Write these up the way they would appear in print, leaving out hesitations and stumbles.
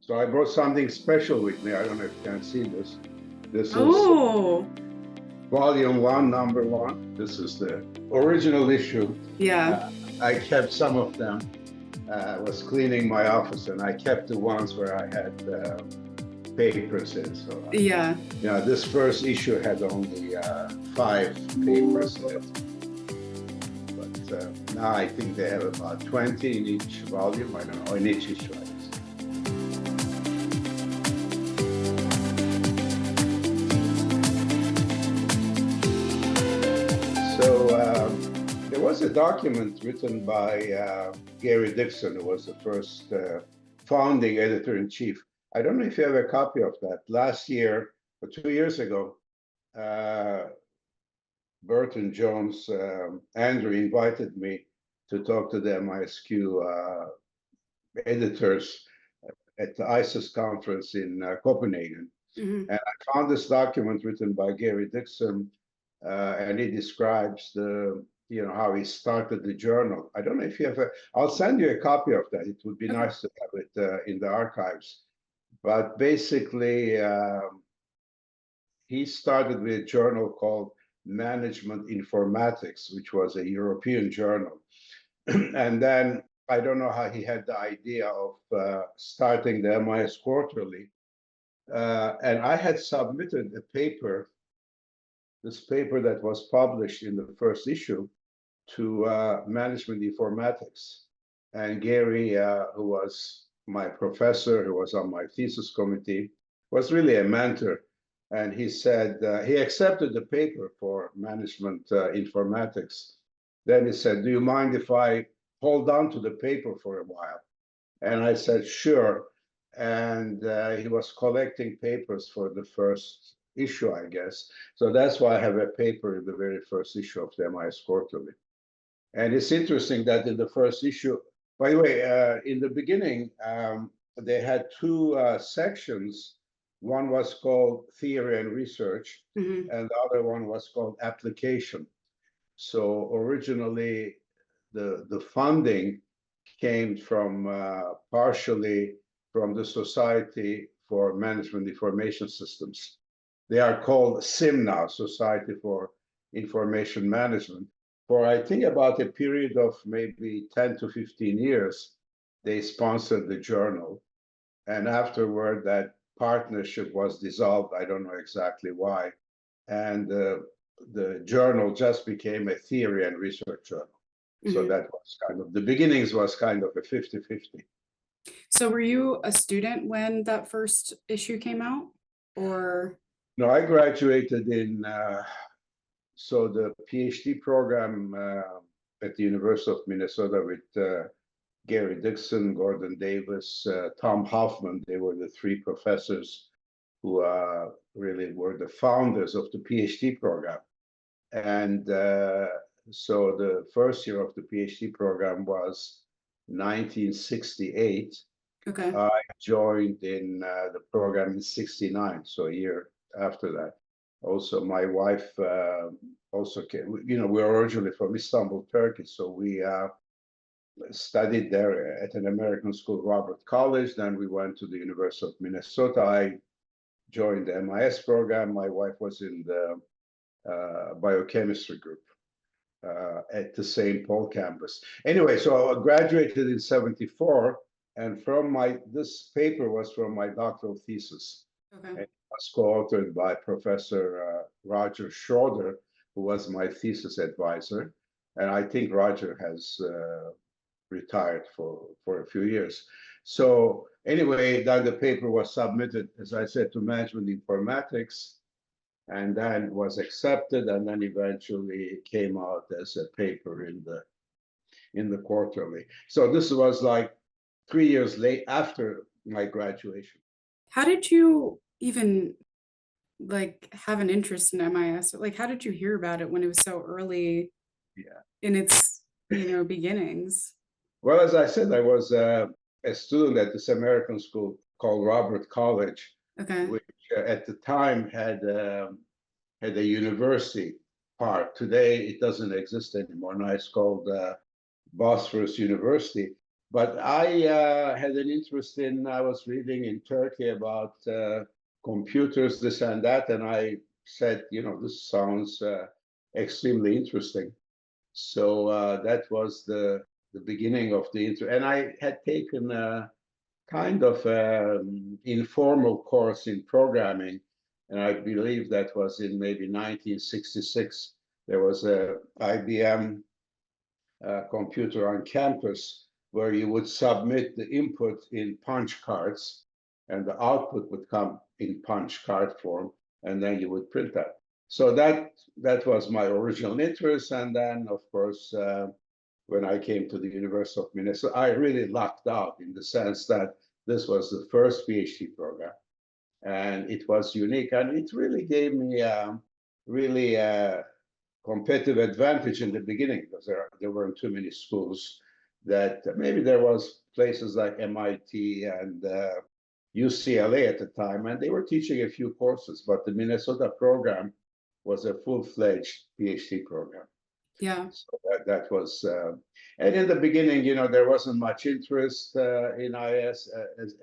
So I brought something special with me. I don't know if you can see this. This is Oh, volume 1, number 1. This is the original issue. yeah. I kept some of them. I was cleaning my office and I kept the ones where I had papers in. So, Yeah. this first issue had only 5 papers in it. But now I think they have about 20 in each volume. I don't know, in each issue. There was a document written by Gary Dixon, who was the first founding editor-in-chief. I don't know if you have a copy of that. Last year, or 2 years ago, Burton Jones, Andrew invited me to talk to the MISQ editors at the ISIS conference in Copenhagen. Mm-hmm. And I found this document written by Gary Dixon, and he describes how he started the journal. I don't know if you have I'll send you a copy of that. It would be nice to have it in the archives. But basically, he started with a journal called Management Informatics, which was a European journal. And then I don't know how he had the idea of starting the MIS Quarterly. And I had submitted a paper, this paper that was published in the first issue, to Management Informatics. And Gary, who was my professor, who was on my thesis committee, was really a mentor. And he said, he accepted the paper for Management Informatics. Then he said, do you mind if I hold on to the paper for a while? And I said, sure. And he was collecting papers for the first issue, I guess. So that's why I have a paper in the very first issue of the MIS Quarterly. And it's interesting that in the first issue, by the way, in the beginning, they had 2 sections. One was called Theory and Research, Mm-hmm. and the other one was called Application. So originally, the funding came from partially from the Society for Management Information Systems. They are called SIM now, Society for Information Management. For I think about a period of maybe 10 to 15 years, they sponsored the journal. And afterward, that partnership was dissolved. I don't know exactly why. And the journal just became a theory and research journal. Mm-hmm. So that was kind of, the beginnings was kind of a 50-50. So were you a student when that first issue came out, or? No, I graduated in, so the PhD program at the University of Minnesota with Gary Dixon, Gordon Davis, Tom Hoffman. They were the 3 professors who really were the founders of the PhD program. And so the first year of the PhD program was 1968. Okay. I joined in the program in 69, so a year after that. Also, my wife also came. We're originally from Istanbul, Turkey, so we studied there at an American school, Robert College. Then we went to the University of Minnesota. I joined the MIS program. My wife was in the biochemistry group at the St. Paul campus. Anyway, so I graduated in 74, and this paper was from my doctoral thesis. Okay. And it was co-authored by Professor Roger Schroeder, who was my thesis advisor. And I think Roger has retired for a few years. So anyway, then the paper was submitted, as I said, to Management Informatics, and then was accepted, and then eventually came out as a paper in the quarterly. So this was like 3 years late after my graduation. How did you even have an interest in MIS? How did you hear about it when it was so early in its beginnings? Well, as I said, I was a student at this American school called Robert College, which at the time had a university part. Today, it doesn't exist anymore. Now it's called Bosphorus University. But I had an interest in, I was reading in Turkey about computers, this and that, and I said, this sounds extremely interesting. So that was the beginning of the interest. And I had taken a kind of informal course in programming, and I believe that was in maybe 1966. There was a IBM computer on campus where you would submit the input in punch cards, and the output would come in punch card form, and then you would print that. So that was my original interest. And then, of course, when I came to the University of Minnesota, I really lucked out in the sense that this was the first PhD program, and it was unique, and it really gave me really competitive advantage in the beginning, because there weren't too many schools. That maybe there was places like MIT and UCLA at the time, and they were teaching a few courses, but the Minnesota program was a full-fledged PhD program. Yeah. So that was, and in the beginning, there wasn't much interest in IS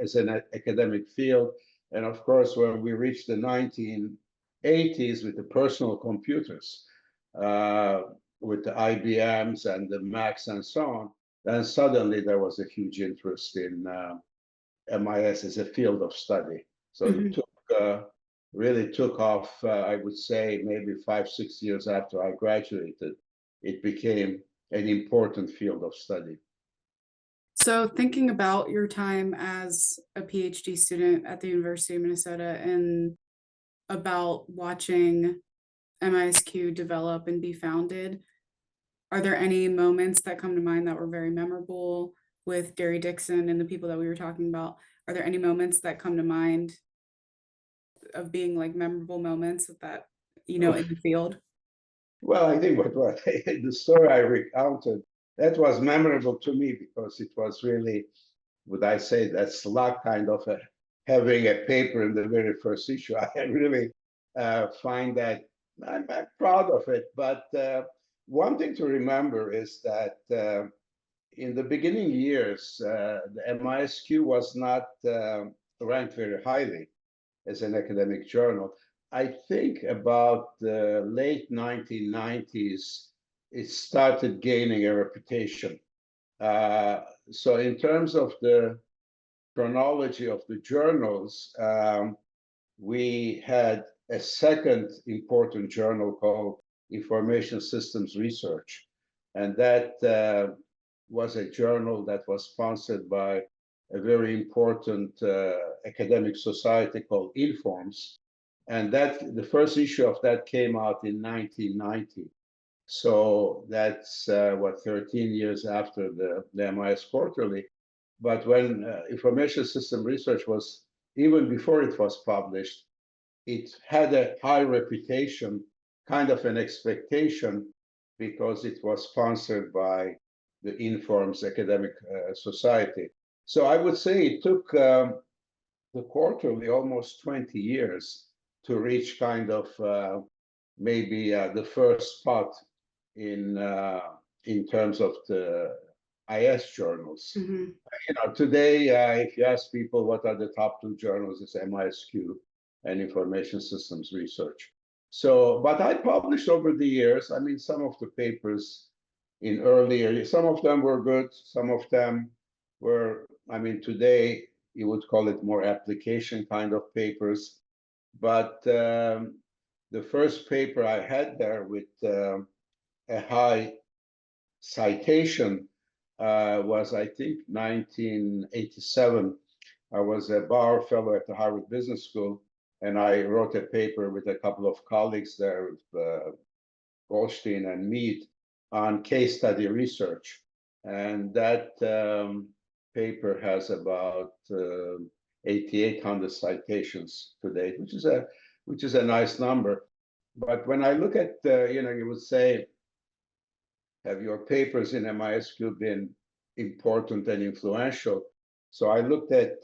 as an academic field. And of course, when we reached the 1980s with the personal computers, with the IBMs and the Macs and so on, then suddenly there was a huge interest in MIS as a field of study. So it really took off, I would say, maybe 5-6 years after I graduated. It became an important field of study. So thinking about your time as a PhD student at the University of Minnesota and about watching MISQ develop and be founded, are there any moments that come to mind that were very memorable with Gary Dixon and the people that we were talking about? Are there any moments that come to mind of being like memorable moments that, in the field? Well, I think what the story I recounted, that was memorable to me because it was really, would I say, that's luck, kind of having a paper in the very first issue. I really find that I'm proud of it. But one thing to remember is that in the beginning years, the MISQ was not ranked very highly as an academic journal. I think about the late 1990s, it started gaining a reputation. So in terms of the chronology of the journals, we had a second important journal called Information Systems Research. And that was a journal that was sponsored by a very important academic society called Informs. And the first issue of that came out in 1990. So that's 13 years after the MIS Quarterly. But when Information System Research was, even before it was published, it had a high reputation, kind of an expectation, because it was sponsored by the Informs Academic Society. So I would say it took the Quarterly almost 20 years to reach kind of maybe the first spot in terms of the IS journals. Today, if you ask people what are the top two journals, it's MISQ and Information Systems Research. So, but I published over the years. I mean, some of the papers in earlier, some of them were good, some of them were, I mean, today you would call it more application kind of papers. But the first paper I had there with a high citation was, I think, 1987. I was a Bauer Fellow at the Harvard Business School, and I wrote a paper with a couple of colleagues there, with Goldstein and Mead, on case study research. And that paper has about 8,800 citations to date, which is a nice number. But when I look at, you would say, have your papers in MISQ been important and influential? So I looked at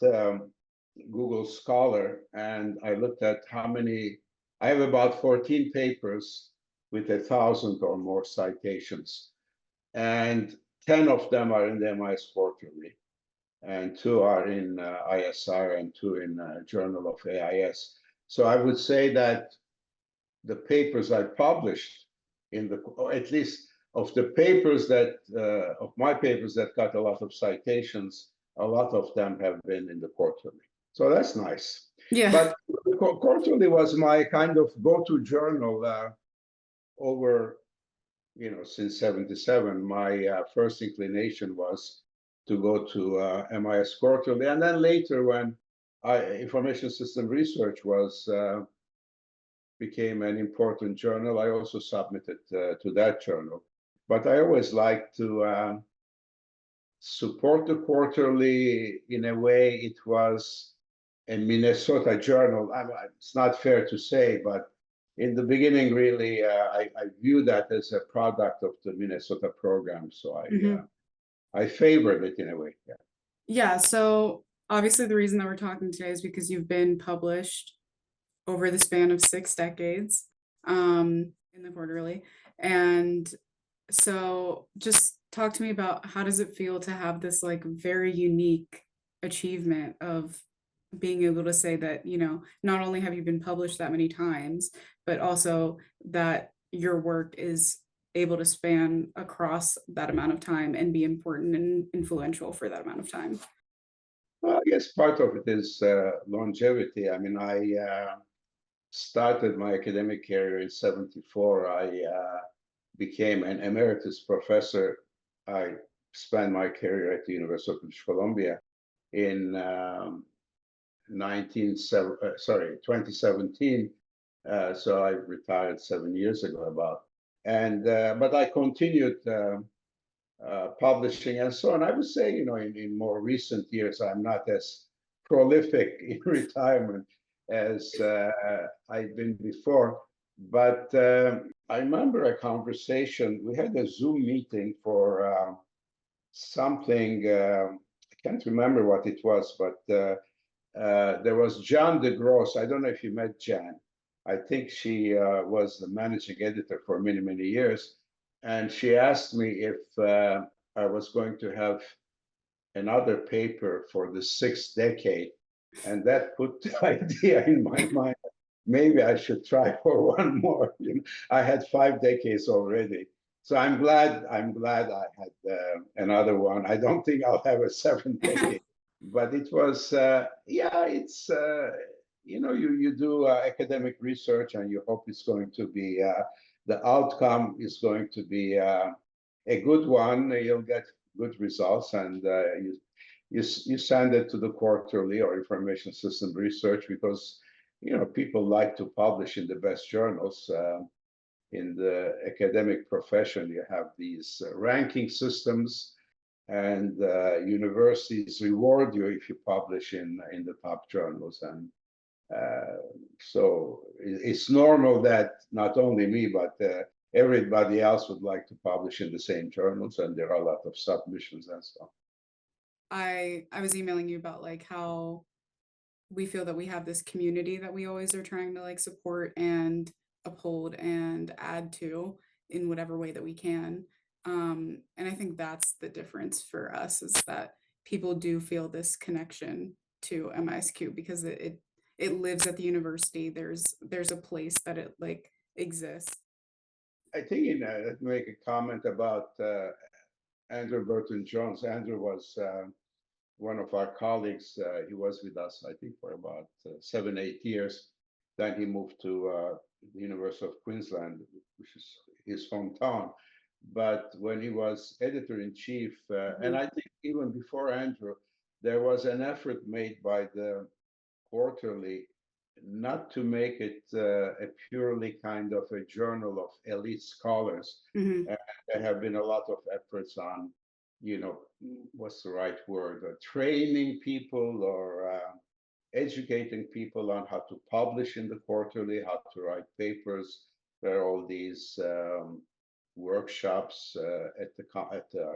Google Scholar, and I looked at how many. I have about 14 papers with 1,000 or more citations, and 10 of them are in the MIS Quarterly, and 2 are in ISR and 2 in Journal of AIS. So I would say that the papers I published or at least of the papers that, of my papers that got a lot of citations, a lot of them have been in the Quarterly. So that's nice. Yeah. But the Quarterly was my kind of go-to journal over, since 77. My first inclination was to go to MIS Quarterly. And then later when Information System Research became an important journal, I also submitted to that journal. But I always like to support the Quarterly in a way. It was a Minnesota journal. It's not fair to say, but in the beginning, really, I view that as a product of the Minnesota program. So I favored it in a way. Yeah. Yeah. So obviously the reason that we're talking today is because you've been published over the span of 6 decades in the Quarterly. And so just talk to me about how does it feel to have this like very unique achievement of being able to say that, not only have you been published that many times, but also that your work is able to span across that amount of time and be important and influential for that amount of time. Well, I guess part of it is longevity. I mean, I started my academic career in 74. I became an emeritus professor. I spent my career at the University of British Columbia in 2017. So I retired 7 years ago about. But I continued publishing and so on. I would say, in more recent years, I'm not as prolific in retirement as I've been before. But I remember a conversation. We had a Zoom meeting for something. I can't remember what it was, but there was Jan de Gross. I don't know if you met Jan. I think she was the managing editor for many, many years. And she asked me if I was going to have another paper for the 6th decade. And that put the idea in my mind. Maybe I should try for one more. I had 5 decades already. So I'm glad I had another one. I don't think I'll have a 7th decade. But it was, it's, you do academic research and you hope it's going to be, the outcome is going to be a good one. You'll get good results, and you send it to the Quarterly or Information System Research because, people like to publish in the best journals. In the academic profession, you have these ranking systems, and universities reward you if you publish in the top journals. And so it's normal that not only me, but everybody else would like to publish in the same journals, and there are a lot of submissions and so on. I was emailing you about like how we feel that we have this community that we always are trying to like support and uphold and add to in whatever way that we can. And I think that's the difference for us, is that people do feel this connection to MISQ because it lives at the university. There's a place that it like exists. I think let me make a comment about Andrew Burton Jones. Andrew was one of our colleagues. He was with us, I think, for about 7, 8 years. Then he moved to the University of Queensland, which is his hometown. But when he was editor-in-chief, and I think even before Andrew, there was an effort made by the Quarterly not to make it a purely kind of a journal of elite scholars. There have been a lot of efforts on, what's the right word, training people or educating people on how to publish in the Quarterly, how to write papers. There are all these workshops at the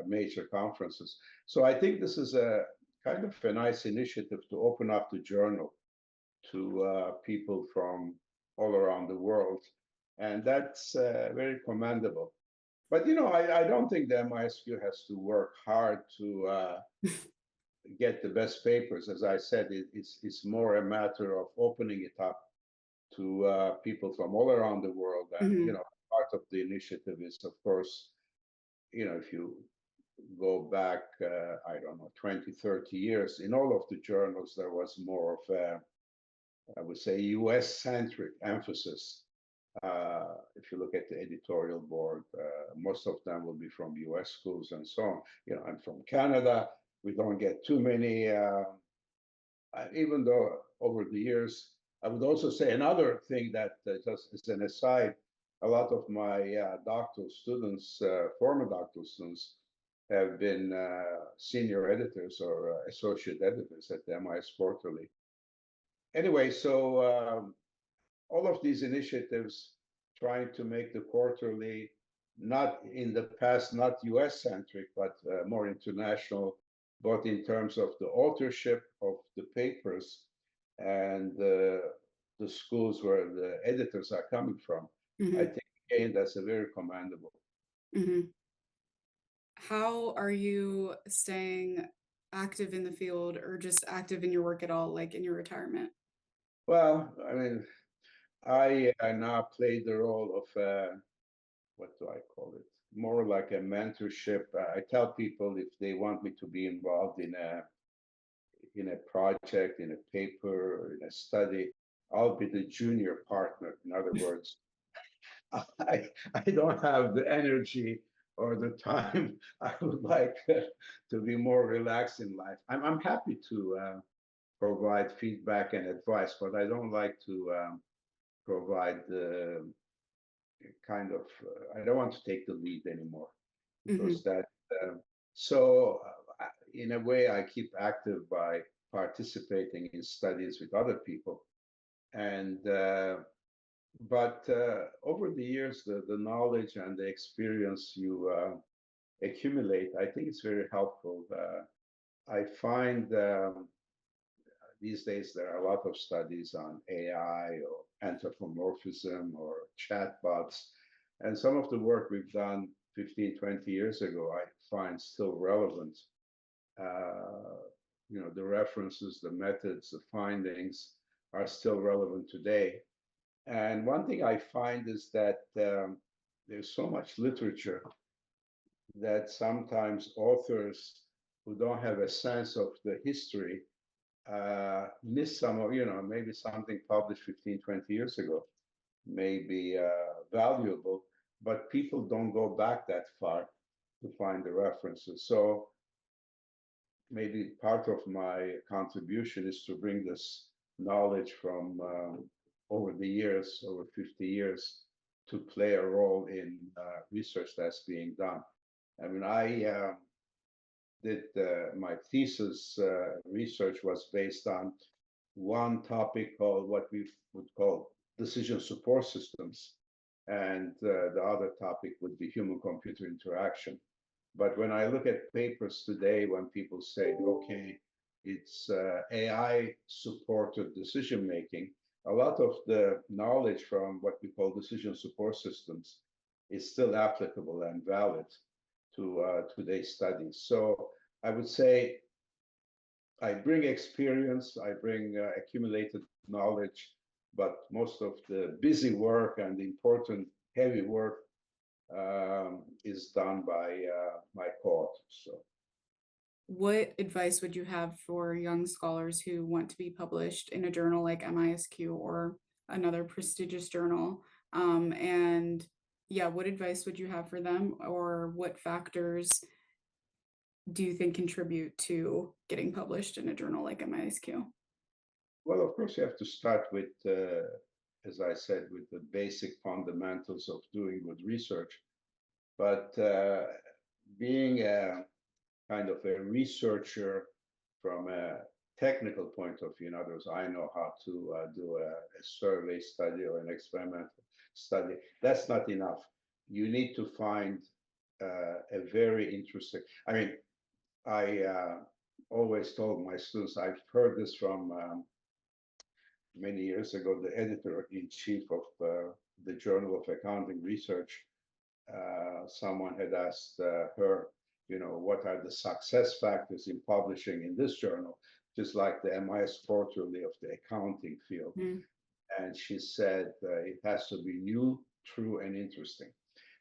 major conferences. So I think this is a kind of a nice initiative to open up the journal to people from all around the world. And that's very commendable. But I don't think the MISQ has to work hard to get the best papers. As I said, it's more a matter of opening it up to people from all around the world. And Mhm. part of the initiative is, of course, if you go back, I don't know, 20, 30 years, in all of the journals, there was more of a, I would say, US-centric emphasis. If you look at the editorial board, most of them will be from US schools and so on. I'm from Canada. We don't get too many, even though over the years, I would also say another thing that just as an aside, a lot of my doctoral students, former doctoral students, have been senior editors or associate editors at the MIS Quarterly. Anyway, so all of these initiatives trying to make the quarterly not in the past, not US centric, but more international, both in terms of the authorship of the papers and the schools where the editors are coming from. I Mhm. think, again, that's a very commendable. Mhm. How are you staying active in the field or just active in your work at all, like in your retirement? Well, I mean, I now play the role of what do I call it? More like a mentorship. I tell people if they want me to be involved in a project, in a paper, or in a study, I'll be the junior partner. In other words, I don't have the energy or the time. I would like to be more relaxed in life. I'm happy to provide feedback and advice, but I don't like to provide the kind of I don't want to take the lead anymore because Mhm. that so in a way I keep active by participating in studies with other people and but over the years the knowledge and the experience you accumulate, I think it's very helpful. I find these days there are a lot of studies on AI or anthropomorphism or chatbots. And some of the work we've done 15, 20 years ago, I find still relevant. Uh, the references, the methods, the findings are still relevant today. And one thing I find is that there's so much literature that sometimes authors who don't have a sense of the history miss some of, maybe something published 15, 20 years ago may be valuable, but people don't go back that far to find the references. So maybe part of my contribution is to bring this knowledge from over the years, over 50 years, to play a role in research that's being done. I mean, I did my thesis research was based on one topic called what we would call decision support systems, and the other topic would be human-computer interaction. But when I look at papers today, when people say, okay, it's AI-supported decision making, a lot of the knowledge from what we call decision support systems is still applicable and valid to today's studies. So I would say I bring experience, I bring accumulated knowledge, but most of the busy work and the important heavy work is done by my co-authors. So, What advice would you have for young scholars who want to be published in a journal like MISQ or another prestigious journal? And yeah, what advice would you have for them, or what factors do you think contribute to getting published in a journal like MISQ? well, of course, you have to start with, as I said, with the basic fundamentals of doing good research. But being a kind of a researcher from a technical point of view, in other words, I know how to do a survey study or an experimental study. That's not enough. You need to find a very interesting. I mean, I always told my students, I've heard this from many years ago, the editor in chief of the Journal of Accounting Research. someone had asked her, what are the success factors in publishing in this journal, just like the MIS Quarterly of the accounting field. Mm. And she said it has to be new, true, and interesting.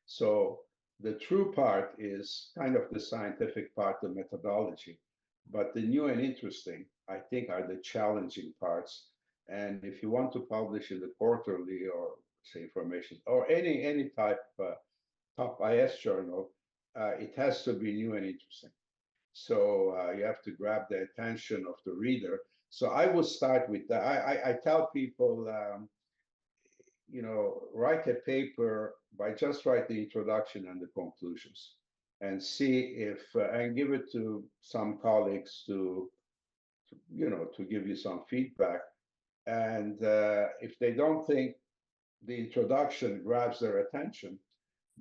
So the true part is kind of the scientific part, the methodology, but the new and interesting, I think, are the challenging parts. And if you want to publish in the quarterly or say information or any type top IS journal, it has to be new and interesting. So you have to grab the attention of the reader. So I will start with that. I tell people, write a paper by just write the introduction and the conclusions and see if, and give it to some colleagues to give you some feedback. And if they don't think the introduction grabs their attention,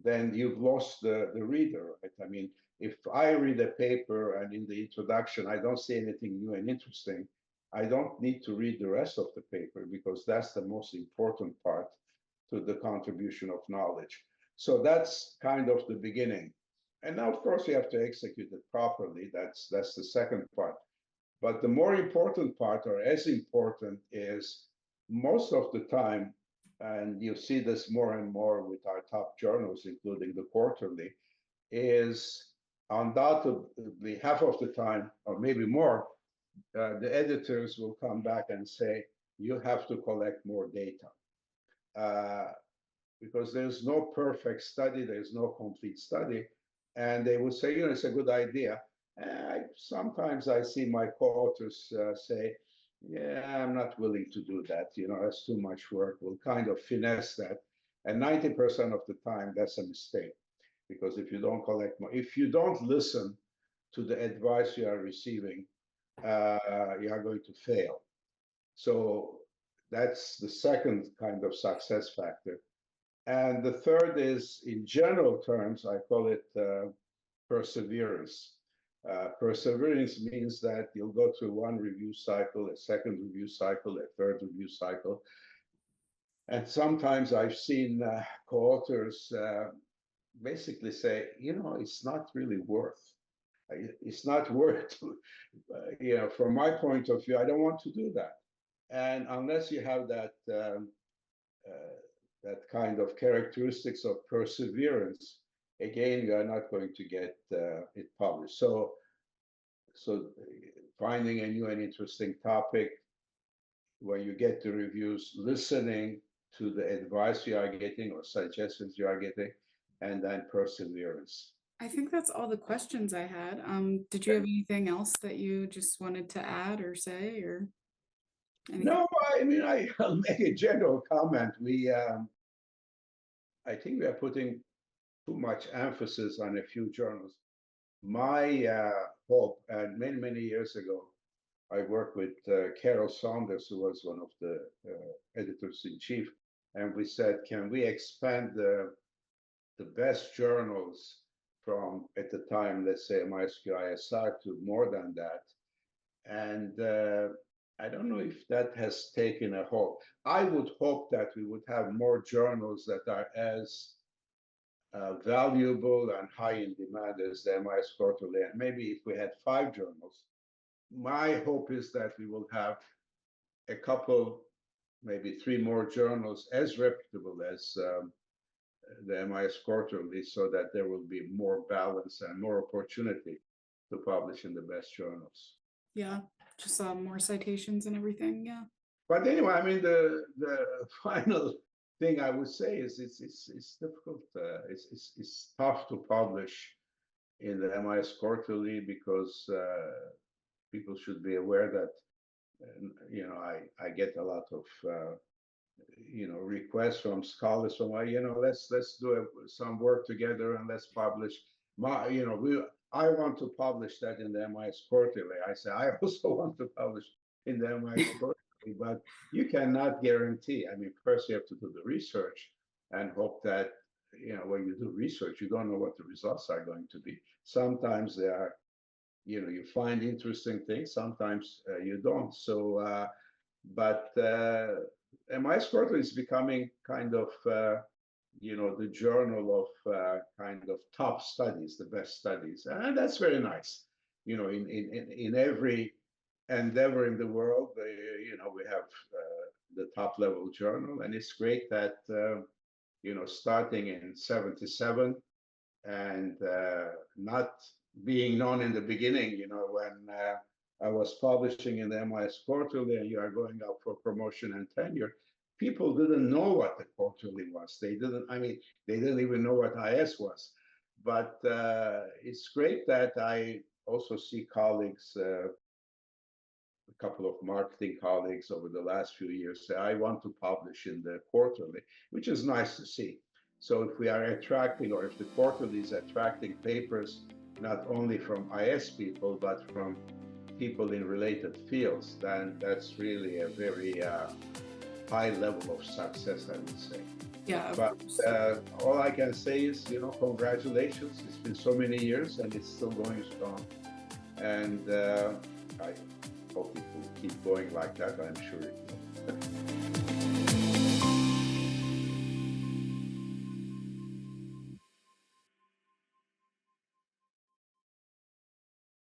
then you've lost the reader, right? I mean, if I read a paper and in the introduction I don't see anything new and interesting, I don't need to read the rest of the paper because that's the most important part to the contribution of knowledge. So that's kind of the beginning. And now, of course, you have to execute it properly. That's the second part. But the more important part, or as important, is most of the time, and you see this more and more with our top journals, including the quarterly, is undoubtedly half of the time, or maybe more, the editors will come back and say, you have to collect more data. Because there's no perfect study, there's no complete study. And they will say, it's a good idea. Sometimes I see my co-authors say, yeah, I'm not willing to do that. That's too much work. We'll kind of finesse that. And 90% of the time, that's a mistake. Because if you don't collect more, if you don't listen to the advice you are receiving, you are going to fail. So that's the second kind of success factor. And the third is, in general terms, I call it perseverance. Perseverance means that you'll go through one review cycle, a second review cycle, a third review cycle. And sometimes I've seen co-authors basically say, it's not really worth. It's not worth, from my point of view, I don't want to do that. And unless you have that that kind of characteristics of perseverance, again, you are not going to get it published. So finding a new and interesting topic, when you get the reviews, listening to the advice you are getting or suggestions you are getting, and then perseverance. I think that's all the questions I had. Did you have anything else that you just wanted to add or say, or anything? No, I mean, I'll make a general comment. I think we are putting too much emphasis on a few journals. My hope, and many, many years ago, I worked with Carol Saunders, who was one of the editors-in-chief, and we said, can we expand the best journals from, at the time, let's say MISQ ISR, to more than that? And I don't know if that has taken a hold. I would hope that we would have more journals that are as valuable and high in demand as the MIS Quarterly. And maybe if we had 5 journals, my hope is that we will have a couple, maybe 3 more journals as reputable as the MIS Quarterly, so that there will be more balance and more opportunity to publish in the best journals. Yeah, just more citations and everything. Yeah. But anyway, I mean, the final thing I would say is it's difficult. It's tough to publish in the MIS Quarterly because people should be aware that I get a lot of requests from scholars from let's do some work together and let's publish. I want to publish that in the MIS Quarterly. I say I also want to publish in the MIS Quarterly, but you cannot guarantee. I mean, first you have to do the research and hope that when you do research, you don't know what the results are going to be. Sometimes they are, you find interesting things. Sometimes you don't. So, but MIS Quarterly is becoming kind of the journal of kind of top studies, the best studies, and that's very nice. In every endeavor in the world, we have the top level journal, and it's great that starting in '77 and not being known in the beginning, when I was publishing in the MIS Quarterly and you are going up for promotion and tenure, people didn't know what the quarterly was. They didn't even know what IS was. But it's great that I also see colleagues, a couple of marketing colleagues over the last few years say, I want to publish in the quarterly, which is nice to see. So if we are attracting, or if the quarterly is attracting papers, not only from IS people, but from people in related fields, then that's really a very high level of success, I would say. Yeah. But all I can say is, congratulations. It's been so many years and it's still going strong. And I hope it will keep going like that. I'm sure it will.